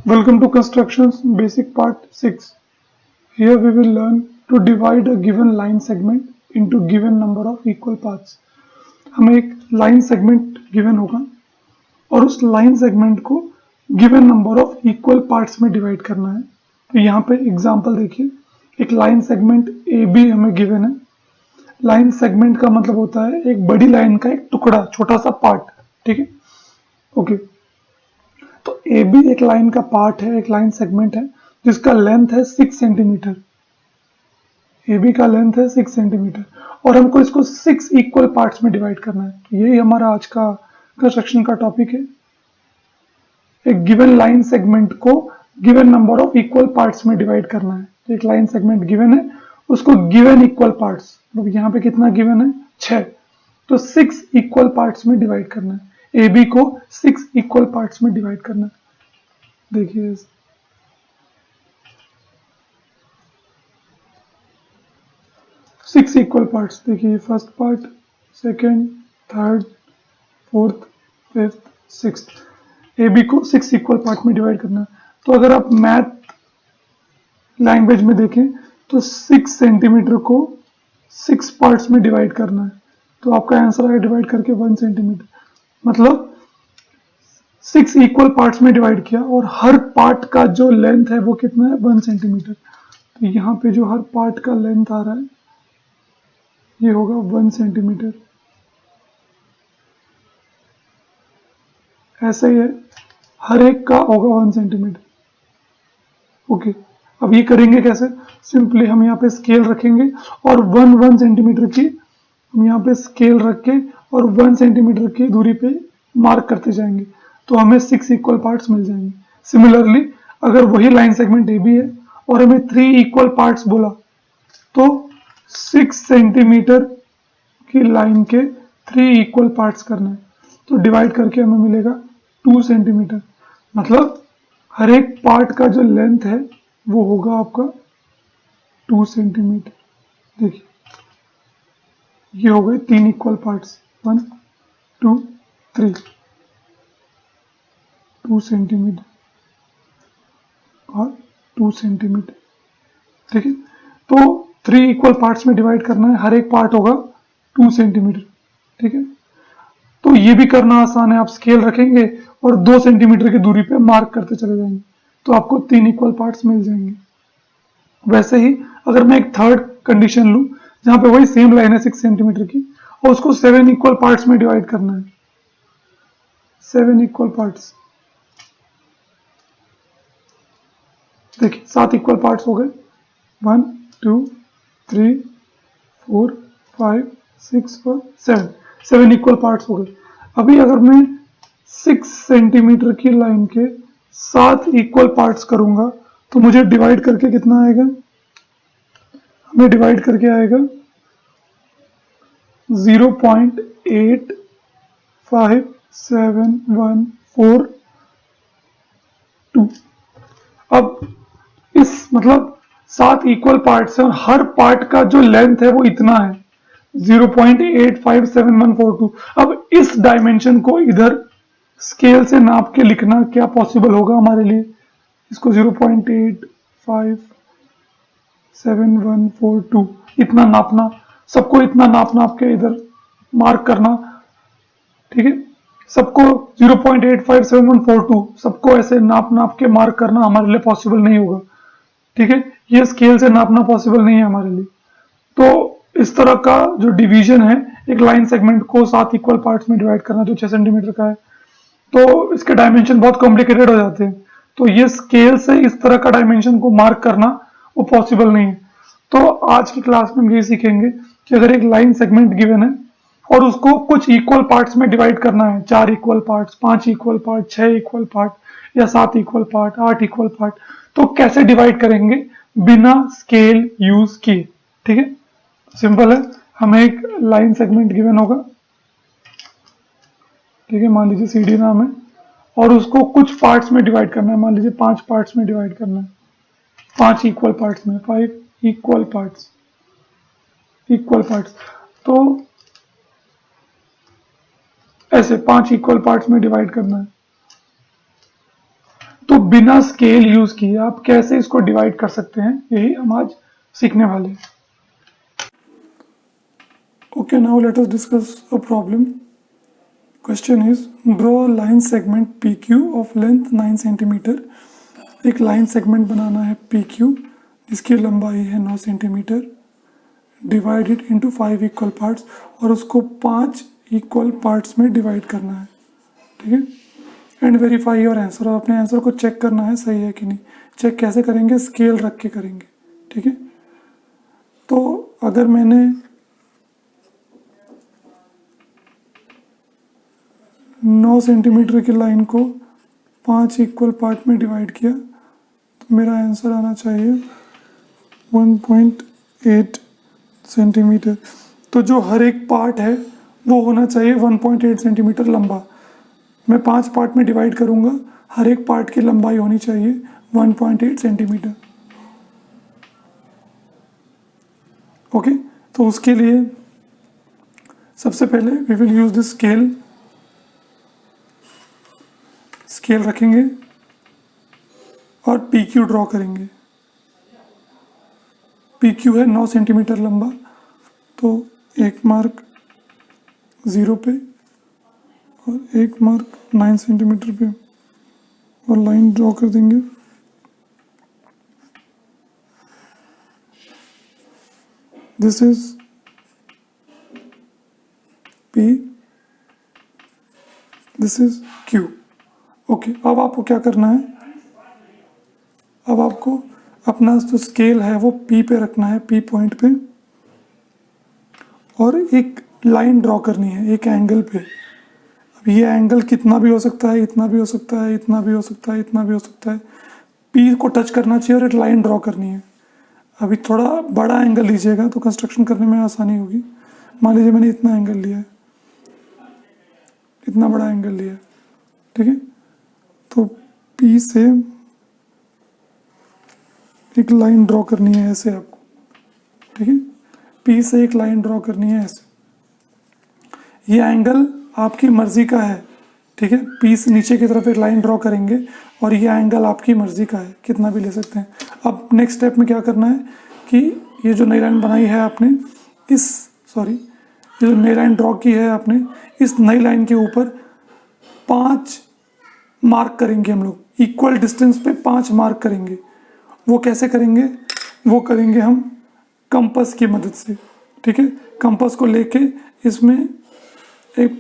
Welcome to Constructions Basic Part 6. Here we will learn to divide a given line segment into given number of equal parts. हमें एक line segment given होगा और उस line segment को given number of equal parts में divide करना है। तो यहाँ पे एग्जांपल देखिए, एक लाइन सेगमेंट ए बी हमें गिवन है। लाइन सेगमेंट का मतलब होता है एक बड़ी लाइन का एक टुकड़ा, छोटा सा पार्ट, ठीक है। ओके, तो ए बी एक लाइन का पार्ट है, एक लाइन सेगमेंट है जिसका लेंथ है 6 सेंटीमीटर। ए बी का लेंथ है 6 सेंटीमीटर और हमको इसको 6 इक्वल पार्ट्स में डिवाइड करना है। तो यही हमारा आज का कंस्ट्रक्शन का टॉपिक है। एक गिवन लाइन सेगमेंट को given number of equal parts में डिवाइड करना है। तो एक लाइन सेगमेंट गिवन है, उसको गिवन इक्वल पार्ट्स, मतलब यहाँ पे कितना गिवन है 6, तो 6 इक्वल पार्ट्स में डिवाइड करना है। ए बी को 6 इक्वल पार्ट्स में डिवाइड करना है। देखिए 6 इक्वल पार्ट्स, देखिए first part, second, third, fourth, fifth, sixth. A B को 6 इक्वल पार्ट में डिवाइड करना है। तो अगर आप मैथ लैंग्वेज में देखें तो 6 सेंटीमीटर को 6 पार्ट्स में डिवाइड करना है। तो आपका आंसर आएगा डिवाइड करके 1 सेंटीमीटर, मतलब 6 इक्वल पार्ट्स में डिवाइड किया और हर पार्ट का जो लेंथ है वो कितना है 1 सेंटीमीटर। तो यहाँ पे जो हर पार्ट का लेंथ आ रहा है ये होगा 1 सेंटीमीटर। ऐसे ही है, हर एक का होगा 1 सेंटीमीटर। ओके, अब ये करेंगे कैसे? सिंपली हम यहाँ पे स्केल रखेंगे और 1 सेंटीमीटर की हम यहाँ पे स्केल रख के और 1 सेंटीमीटर की दूरी पे मार्क करते जाएंगे, तो हमें 6 इक्वल पार्ट्स मिल जाएंगे। सिमिलरली अगर वही लाइन सेगमेंट ए बी है और हमें 3 इक्वल पार्ट्स बोला, तो 6 सेंटीमीटर की लाइन के 3 इक्वल पार्ट्स करना है। तो डिवाइड करके हमें मिलेगा 2 सेंटीमीटर, मतलब हर एक पार्ट का जो लेंथ है वो होगा आपका 2 सेंटीमीटर। देखिए ये हो गए 3 इक्वल पार्ट्स, 1 2 3, 2 सेंटीमीटर और 2 सेंटीमीटर। ठीक है, तो 3 इक्वल पार्ट्स में डिवाइड करना है, हर एक पार्ट होगा 2 सेंटीमीटर। ठीक है, तो ये भी करना आसान है, आप स्केल रखेंगे और 2 सेंटीमीटर की दूरी पे मार्क करते चले जाएंगे, तो आपको 3 इक्वल पार्ट्स मिल जाएंगे। वैसे ही अगर मैं एक थर्ड कंडीशन लूं जहां पे वही सेम लाइन है 6 सेंटीमीटर की और उसको 7 इक्वल पार्ट्स में डिवाइड करना है, 7 इक्वल पार्ट्स। देखिए 7 इक्वल पार्ट्स हो गए, 1 2 3 4 5 6 और 7 इक्वल पार्ट्स हो गए। अभी अगर मैं 6 सेंटीमीटर की लाइन के 7 इक्वल पार्ट्स करूंगा तो मुझे डिवाइड करके कितना आएगा? हमें डिवाइड करके आएगा 0.857142। अब इस मतलब 7 इक्वल पार्ट्स हैं और हर पार्ट का जो लेंथ है वो इतना है 0.857142। अब इस डायमेंशन को इधर स्केल से नाप के लिखना क्या पॉसिबल होगा हमारे लिए? इसको 0.857142 इतना नापना, सबको इतना नाप नाप के इधर मार्क करना। ठीक है, सबको 0.857142 सबको ऐसे नाप नाप के मार्क करना हमारे लिए पॉसिबल नहीं होगा। ठीक है, ये स्केल से नापना पॉसिबल नहीं है हमारे लिए। तो इस तरह का जो डिवीजन है, एक लाइन सेगमेंट को 7 इक्वल पार्ट्स में डिवाइड करना जो 6 सेंटीमीटर का है, तो इसके डायमेंशन बहुत कॉम्प्लिकेटेड हो जाते हैं। तो ये स्केल से इस तरह का डायमेंशन को मार्क करना वो पॉसिबल नहीं है। तो आज की क्लास में हम ये सीखेंगे कि अगर एक लाइन सेगमेंट गिवन है और उसको कुछ इक्वल पार्ट्स में डिवाइड करना है, 4 equal parts, 5 equal part, 6 equal part या 7 इक्वल पार्ट, 8 इक्वल पार्ट, तो कैसे डिवाइड करेंगे बिना स्केल यूज किए। ठीक है, सिंपल है, हमें एक लाइन सेगमेंट गिवन होगा, ठीक है, मान लीजिए CD नाम है, और उसको कुछ पार्ट्स में डिवाइड करना है, मान लीजिए 5 पार्ट्स में डिवाइड करना है, 5 इक्वल पार्ट्स में, 5 इक्वल पार्ट्स। तो ऐसे 5 इक्वल पार्ट्स में डिवाइड करना है। तो बिना स्केल यूज किए आप कैसे इसको डिवाइड कर सकते हैं, यही हम आज सीखने वाले हैं। Okay, now let us discuss a problem. Question is draw line segment P Q of length 9 centimetre. एक लाइन सेगमेंट बनाना है पी क्यू जिसकी लंबाई है 9 centimetre, divided into 5 equal parts, और उसको 5 इक्वल पार्ट्स में डिवाइड करना है। ठीक है, एंड वेरीफाई योर आंसर। और अपने आंसर को चेक करना है सही है कि नहीं। चेक कैसे करेंगे? स्केल रख के करेंगे। ठीक है, तो अगर मैंने 9 सेंटीमीटर की लाइन को 5 इक्वल पार्ट में डिवाइड किया तो मेरा आंसर आना चाहिए 1.8 सेंटीमीटर। तो जो हर एक पार्ट है वो होना चाहिए 1.8 सेंटीमीटर लंबा। मैं 5 पार्ट में डिवाइड करूंगा, हर एक पार्ट की लंबाई होनी चाहिए 1.8 सेंटीमीटर। ओके, तो उसके लिए सबसे पहले we will use this scale. Scale रखेंगे और पी क्यू ड्रॉ करेंगे। पी क्यू है 9 सेंटीमीटर लंबा, तो एक मार्क 0 पे और एक मार्क 9 सेंटीमीटर पे और लाइन ड्रॉ कर देंगे। This is P, this is Q। Okay, अब आपको क्या करना है? अब आपको अपना जो स्केल है वो P पे रखना है, P पॉइंट पे, और एक लाइन ड्रॉ करनी है एक एंगल पे। अब ये एंगल कितना भी हो सकता है, इतना भी हो सकता है, इतना भी हो सकता है, इतना भी हो सकता है। P को टच करना चाहिए और एक लाइन ड्रॉ करनी है। अभी थोड़ा बड़ा एंगल लीजिएगा तो कंस्ट्रक्शन करने में आसानी होगी। मान लीजिए मैंने इतना एंगल लिया है, इतना बड़ा एंगल लिया है। ठीक है, तो P से एक लाइन ड्रॉ करनी है ऐसे आपको। ठीक है, P से एक लाइन ड्रॉ करनी है ऐसे। ये एंगल आपकी मर्जी का है। ठीक है, P से नीचे की तरफ एक लाइन ड्रॉ करेंगे और ये एंगल आपकी मर्जी का है, कितना भी ले सकते हैं। अब नेक्स्ट स्टेप में क्या करना है कि ये जो नई लाइन बनाई है आपने, ये जो नई लाइन ड्रॉ की है आपने, इस नई लाइन के ऊपर 5 मार्क करेंगे हम लोग। इक्वल डिस्टेंस पे 5 मार्क करेंगे। वो कैसे करेंगे? वो करेंगे हम कंपास की मदद से। ठीक है, कंपास को लेके इसमें एक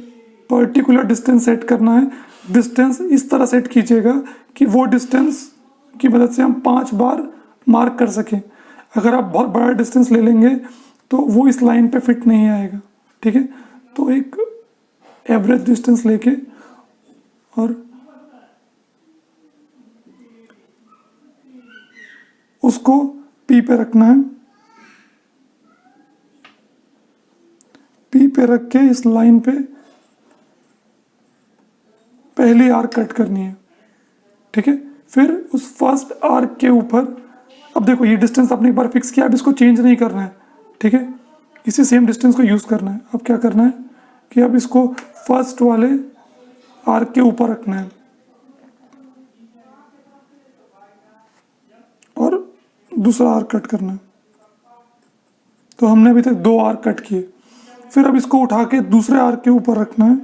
पर्टिकुलर डिस्टेंस सेट करना है। डिस्टेंस इस तरह सेट कीजिएगा कि वो डिस्टेंस की मदद से हम 5 बार मार्क कर सकें। अगर आप बहुत बड़ा डिस्टेंस ले लेंगे तो वो इस लाइन पे फिट नहीं आएगा। ठीक है, तो एक एवरेज डिस्टेंस लेके और उसको P पे रखना है। P पे रख के इस लाइन पे पहली आर्क कट करनी है। ठीक है, फिर उस फर्स्ट आर्क के ऊपर, अब देखो ये डिस्टेंस आपने एक बार फिक्स किया, अब इसको चेंज नहीं करना है। ठीक है, इसी सेम डिस्टेंस को यूज करना है। अब क्या करना है कि अब इसको फर्स्ट वाले आर्क के ऊपर रखना है और दूसरा आर्क कट करना है। तो हमने अभी तक 2 आर्क कट किए। फिर अब इसको उठा के दूसरे आर्क के ऊपर रखना है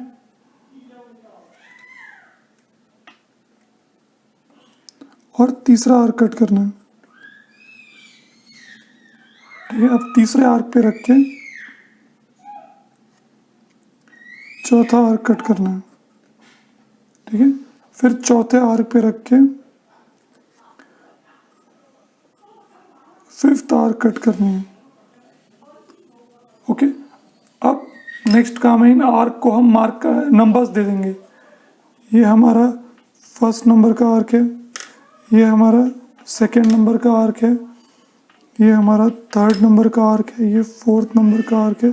और तीसरा आर्क कट करना है। ठीक है, अब तीसरे आर्क पे रख के चौथा आर्क कट करना है। ठीक है, फिर चौथे आर्क पे रख के 5th आर्क कट करनी है। ओके, अब नेक्स्ट काम है, इन आर्क को हम मार्क नंबर्स दे देंगे। ये हमारा फर्स्ट नंबर का आर्क है, ये हमारा सेकेंड नंबर का आर्क है, ये हमारा 3rd नंबर का आर्क है, ये 4th नंबर का आर्क है,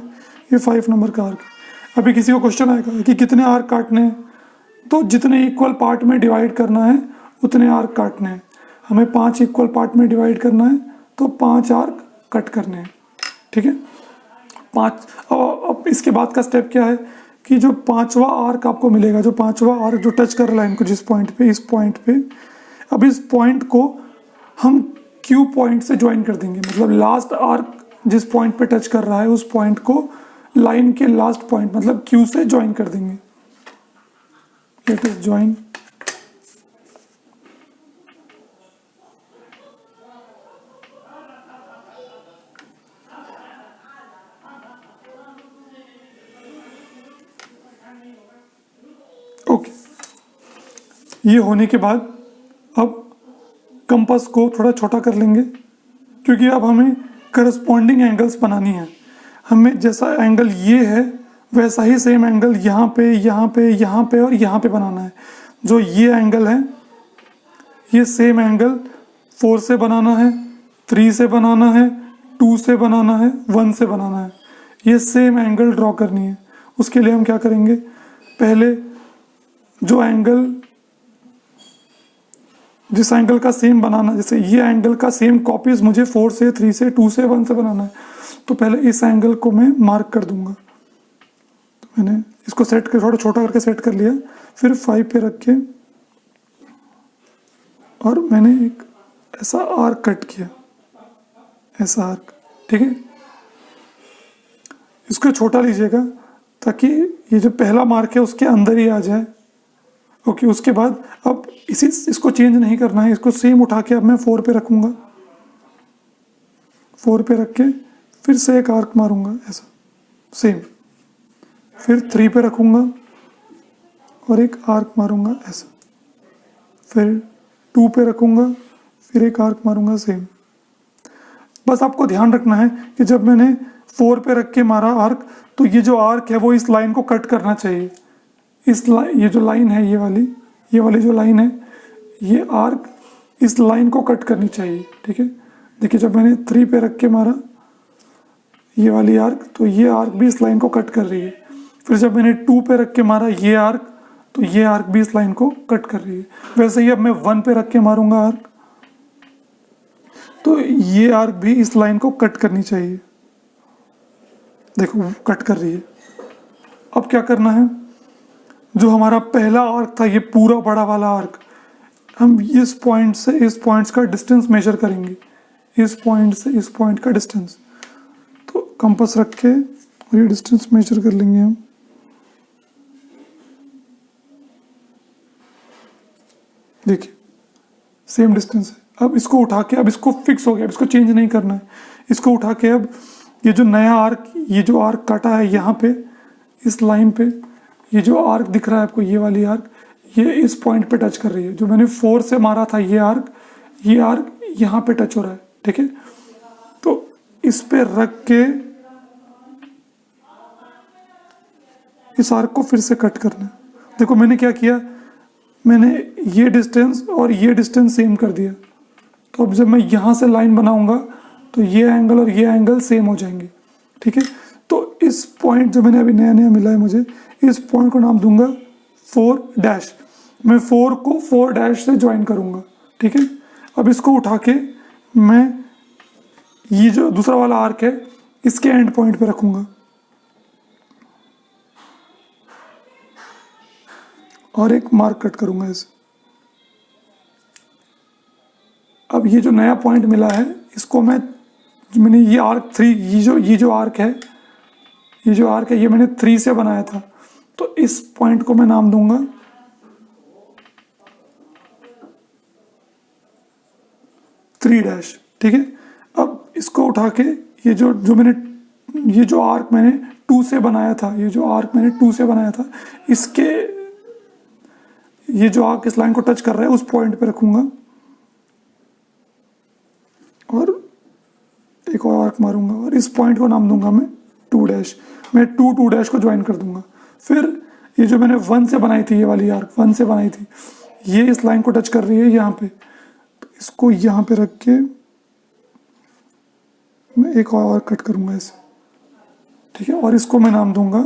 ये 5 नंबर का आर्क है। अभी किसी को क्वेश्चन आएगा कि कितने आर्क काटने हैं, तो जितने इक्वल पार्ट में डिवाइड करना है उतने आर्क काटने हैं। हमें 5 इक्वल पार्ट में डिवाइड करना है तो 5 आर्क कट करने हैं। ठीक है, 5। अब इसके बाद का स्टेप क्या है कि जो 5वां आर्क आपको मिलेगा, जो 5वां आर्क जो टच कर रहा है लाइन को जिस पॉइंट पे, इस पॉइंट पे अब इस पॉइंट को हम Q पॉइंट से ज्वाइन कर देंगे, मतलब लास्ट आर्क जिस पॉइंट पे टच कर रहा है उस पॉइंट को लाइन के लास्ट पॉइंट मतलब Q से ज्वाइन कर देंगे। Let us join. ओके, ये होने के बाद अब कंपास को थोड़ा छोटा कर लेंगे, क्योंकि अब हमें करस्पॉन्डिंग एंगल्स बनानी है। हमें जैसा एंगल ये है वैसा ही सेम एंगल यहाँ पे, यहाँ पे, यहाँ पे और यहाँ पे बनाना है। जो ये एंगल है ये सेम एंगल 4 से बनाना है, 3 से बनाना है, 2 से बनाना है, 1 से बनाना है। ये सेम एंगल ड्रॉ करनी है। उसके लिए हम क्या करेंगे, पहले जो एंगल जिस एंगल का सेम बनाना, जैसे ये एंगल का सेम कॉपीज मुझे 4 से, 3 से, 2 से, 1 से बनाना है, तो पहले इस एंगल को मैं मार्क कर दूंगा। तो मैंने इसको सेट कर, थोड़ा छोटा करके सेट कर लिया, फिर 5 पे रख के और मैंने एक ऐसा आर्क कट किया, ऐसा आर्क, ठीक है। इसको छोटा लीजिएगा ताकि ये जो पहला मार्क है उसके अंदर ही आ जाए। ओके, उसके बाद अब इसको चेंज नहीं करना है, इसको सेम उठा के अब मैं 4 पे रखूंगा। 4 पे रख के फिर से एक आर्क मारूंगा ऐसा सेम, फिर 3 पे रखूंगा और एक आर्क मारूंगा ऐसा, फिर 2 पे रखूंगा, फिर एक आर्क मारूंगा सेम। बस आपको ध्यान रखना है कि जब मैंने 4 पे रख के मारा आर्क, तो ये जो आर्क है वो इस लाइन को कट करना चाहिए। ये जो लाइन है, ये वाली जो लाइन है, ये आर्क इस लाइन को कट करनी चाहिए, ठीक है। देखिए जब मैंने 3 पे रख के मारा ये वाली आर्क, तो ये आर्क भी इस लाइन को कट कर रही है। फिर जब मैंने 2 पे रख के मारा ये आर्क, तो ये आर्क भी इस लाइन को कट कर रही है। वैसे ही अब मैं 1 पे रख के मारूंगा आर्क, तो ये आर्क भी इस लाइन को कट करनी चाहिए। देखो कट कर रही है। अब क्या करना है, जो हमारा पहला आर्क था, ये पूरा बड़ा वाला आर्क, हम इस पॉइंट से इस पॉइंट्स का डिस्टेंस मेजर करेंगे, इस पॉइंट से इस पॉइंट का डिस्टेंस। तो कंपास रख के ये डिस्टेंस मेजर कर लेंगे हम। देखिए सेम डिस्टेंस है। अब इसको उठा के, अब इसको फिक्स हो गया, अब इसको चेंज नहीं करना है। इसको उठा के अब ये जो नया आर्क, ये जो आर्क काटा है यहाँ पे इस लाइन पे, ये जो आर्क दिख रहा है आपको, ये वाली आर्क, ये इस पॉइंट पे टच कर रही है। जो मैंने 4 से मारा था ये आर्क यहाँ पे टच हो रहा है, ठीक है। तो इस पे रख के इस आर्क को फिर से कट करना है। देखो मैंने क्या किया, मैंने ये डिस्टेंस और ये डिस्टेंस सेम कर दिया। तो अब जब मैं यहाँ से लाइन बनाऊंगा तो ये एंगल और ये एंगल सेम हो जाएंगे, ठीक है। तो इस पॉइंट जो मैंने अभी नया नया मिला है मुझे, इस पॉइंट को नाम दूंगा 4 डैश। मैं 4 को 4 डैश से ज्वाइन करूंगा, ठीक है। अब इसको उठा के मैं ये जो दूसरा वाला आर्क है इसके एंड पॉइंट पे रखूंगा और एक मार्क कट करूंगा इसे। अब ये जो नया पॉइंट मिला है इसको मैंने ये आर्क 3, ये जो आर्क है, ये मैंने 3 से बनाया था। तो इस पॉइंट को मैं नाम दूंगा 3 डैश, ठीक है। अब इसको उठा के ये जो आर्क मैंने 2 से बनाया था, इसके ये जो आर्क इस लाइन को टच कर रहा है उस पॉइंट पे रखूंगा और एक और आर्क मारूंगा और इस पॉइंट को नाम दूंगा मैं 2 डैश। मैं 2 डैश को ज्वाइन कर दूंगा। फिर ये जो मैंने 1 से बनाई थी, ये वाली आर्क 1 से बनाई थी, ये इस लाइन को टच कर रही है यहाँ पे, तो इसको यहाँ पे रख के मैं एक और कट करूंगा इसे, ठीक है। और इसको मैं नाम दूंगा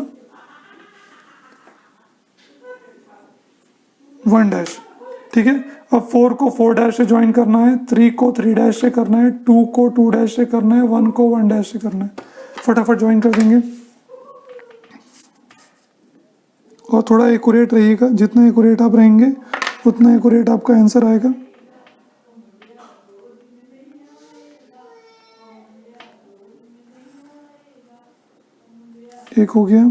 1 डैश, ठीक है। अब 4 को 4 डैश से ज्वाइन करना है, 3 को 3 डैश से करना है, 2 को 2 डैश से करना है, 1 को 1 डैश से करना है। फटाफट ज्वाइन कर देंगे और थोड़ा एक्यूरेट रहिएगा। जितना एक्यूरेट आप रहेंगे उतना एक्यूरेट आपका आंसर आएगा। एक हो गया,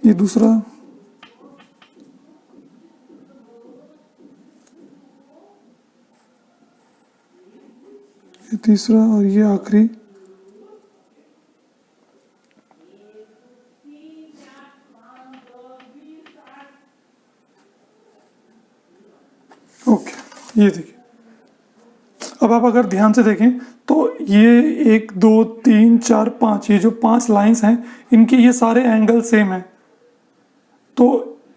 ये दूसरा, ये तीसरा और ये आखिरी। ओके, ये देखिए। अब आप अगर ध्यान से देखें तो ये 1 2 3 4 5, ये जो 5 लाइंस हैं इनके ये सारे एंगल सेम हैं। तो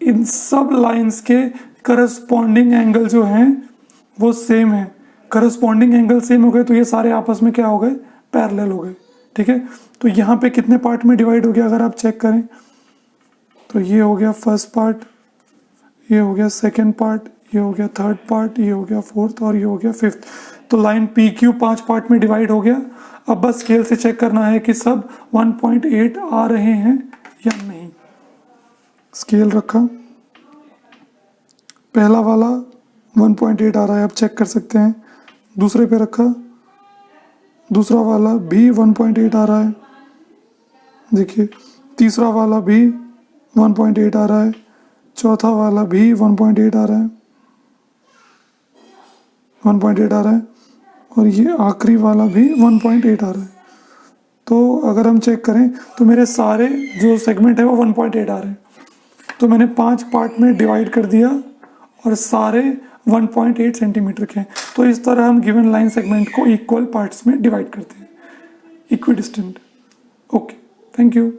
इन सब लाइंस के करस्पॉन्डिंग एंगल जो हैं वो सेम है। करस्पॉन्डिंग एंगल सेम हो गए तो ये सारे आपस में क्या हो गए, पैरेलल हो गए। ठीक है, तो यहाँ पे कितने पार्ट में डिवाइड हो गया अगर आप चेक करें तो ये हो गया फर्स्ट पार्ट, ये हो गया सेकेंड पार्ट, ये हो गया थर्ड पार्ट, ये हो गया फोर्थ और ये हो गया फिफ्थ। तो लाइन पी क्यू 5 पार्ट में डिवाइड हो गया। अब बस स्केल से चेक करना है कि सब 1.8 आ रहे हैं या नहीं। स्केल रखा, पहला वाला 1.8 आ रहा है, आप चेक कर सकते हैं। दूसरे पे रखा, दूसरा वाला भी 1.8 आ रहा है, देखिए। तीसरा वाला भी 1.8 आ रहा है, चौथा वाला भी 1.8 आ रहा है, 1.8 आ रहा है, और ये आखिरी वाला भी 1.8 आ रहा है। तो अगर हम चेक करें तो मेरे सारे जो सेगमेंट है वो 1.8 आ रहे हैं। तो मैंने 5 पार्ट में डिवाइड कर दिया और सारे 1.8 सेंटीमीटर के हैं। तो इस तरह हम गिवन लाइन सेगमेंट को इक्वल पार्ट्स में डिवाइड करते हैं, इक्विडिस्टेंट। Okay, thank you.